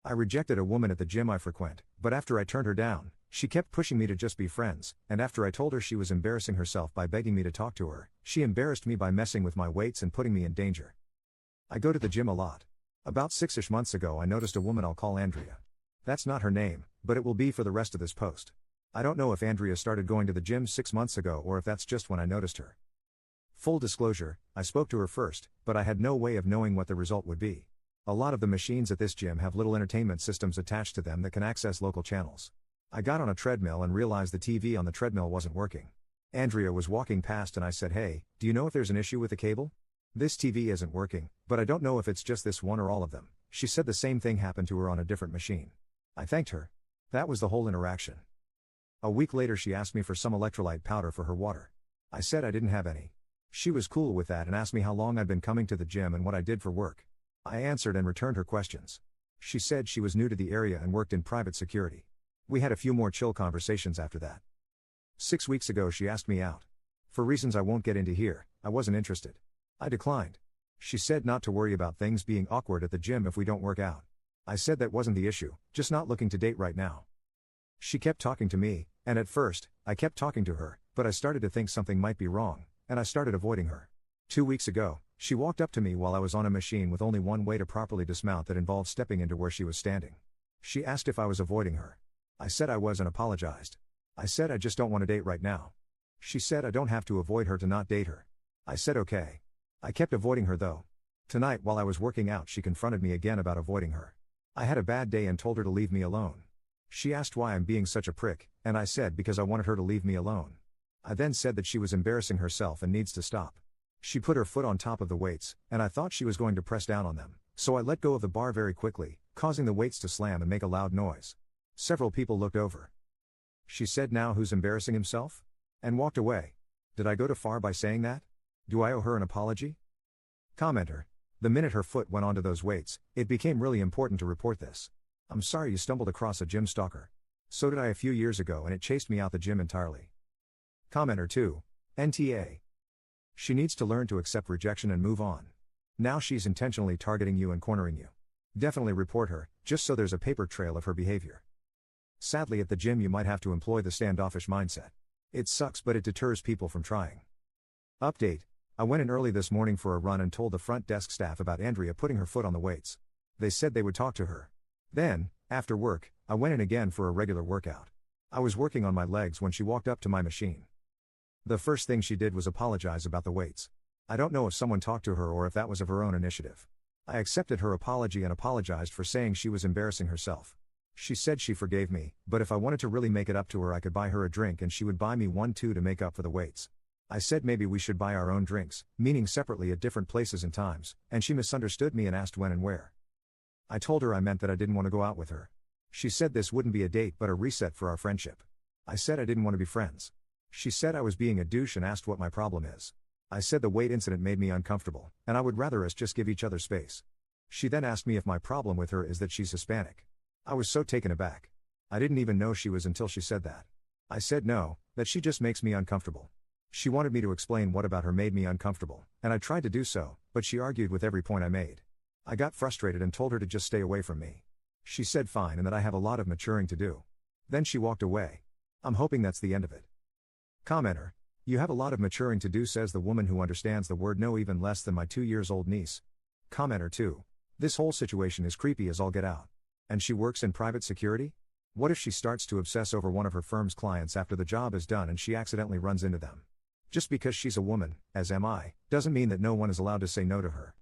I rejected a woman at the gym I frequent, but after I turned her down, she kept pushing me to just be friends, and after I told her she was embarrassing herself by begging me to talk to her, she embarrassed me by messing with my weights and putting me in danger. I go to the gym a lot. About 6-ish months ago I noticed a woman I'll call Andrea. That's not her name, but it will be for the rest of this post. I don't know if Andrea started going to the gym 6 months ago or if that's just when I noticed her. Full disclosure, I spoke to her first, but I had no way of knowing what the result would be. A lot of the machines at this gym have little entertainment systems attached to them that can access local channels. I got on a treadmill and realized the TV on the treadmill wasn't working. Andrea was walking past and I said, "Hey, do you know if there's an issue with the cable? This TV isn't working, but I don't know if it's just this one or all of them." She said the same thing happened to her on a different machine. I thanked her. That was the whole interaction. A week later she asked me for some electrolyte powder for her water. I said I didn't have any. She was cool with that and asked me how long I'd been coming to the gym and what I did for work. I answered and returned her questions. She said she was new to the area and worked in private security. We had a few more chill conversations after that. 6 weeks ago she asked me out. For reasons I won't get into here, I wasn't interested. I declined. She said not to worry about things being awkward at the gym if we don't work out. I said that wasn't the issue, just not looking to date right now. She kept talking to me, and at first, I kept talking to her, but I started to think something might be wrong, and I started avoiding her. 2 weeks ago, she walked up to me while I was on a machine with only one way to properly dismount that involved stepping into where she was standing. She asked if I was avoiding her. I said I was and apologized. I said I just don't want to date right now. She said I don't have to avoid her to not date her. I said okay. I kept avoiding her though. Tonight while I was working out she confronted me again about avoiding her. I had a bad day and told her to leave me alone. She asked why I'm being such a prick, and I said because I wanted her to leave me alone. I then said that she was embarrassing herself and needs to stop. She put her foot on top of the weights, and I thought she was going to press down on them, so I let go of the bar very quickly, causing the weights to slam and make a loud noise. Several people looked over. She said, "Now who's embarrassing himself?" and walked away. Did I go too far by saying that? Do I owe her an apology? Commenter. The minute her foot went onto those weights, it became really important to report this. I'm sorry you stumbled across a gym stalker. So did I a few years ago and it chased me out the gym entirely. Commenter 2. NTA. She needs to learn to accept rejection and move on. Now she's intentionally targeting you and cornering you. Definitely report her, just so there's a paper trail of her behavior. Sadly at the gym you might have to employ the standoffish mindset. It sucks but it deters people from trying. Update. I went in early this morning for a run and told the front desk staff about Andrea putting her foot on the weights. They said they would talk to her. Then, after work, I went in again for a regular workout. I was working on my legs when she walked up to my machine. The first thing she did was apologize about the weights. I don't know if someone talked to her or if that was of her own initiative. I accepted her apology and apologized for saying she was embarrassing herself. She said she forgave me, but if I wanted to really make it up to her I could buy her a drink and she would buy me one too to make up for the weights. I said maybe we should buy our own drinks, meaning separately at different places and times, and she misunderstood me and asked when and where. I told her I meant that I didn't want to go out with her. She said this wouldn't be a date but a reset for our friendship. I said I didn't want to be friends. She said I was being a douche and asked what my problem is. I said the weight incident made me uncomfortable, and I would rather us just give each other space. She then asked me if my problem with her is that she's Hispanic. I was so taken aback. I didn't even know she was until she said that. I said no, that she just makes me uncomfortable. She wanted me to explain what about her made me uncomfortable, and I tried to do so, but she argued with every point I made. I got frustrated and told her to just stay away from me. She said fine and that I have a lot of maturing to do. Then she walked away. I'm hoping that's the end of it. Commenter. You have a lot of maturing to do, says the woman who understands the word no even less than my 2-year-old niece. Commenter 2. This whole situation is creepy as all get out. And she works in private security? What if she starts to obsess over one of her firm's clients after the job is done and she accidentally runs into them? Just because she's a woman, as am I, doesn't mean that no one is allowed to say no to her.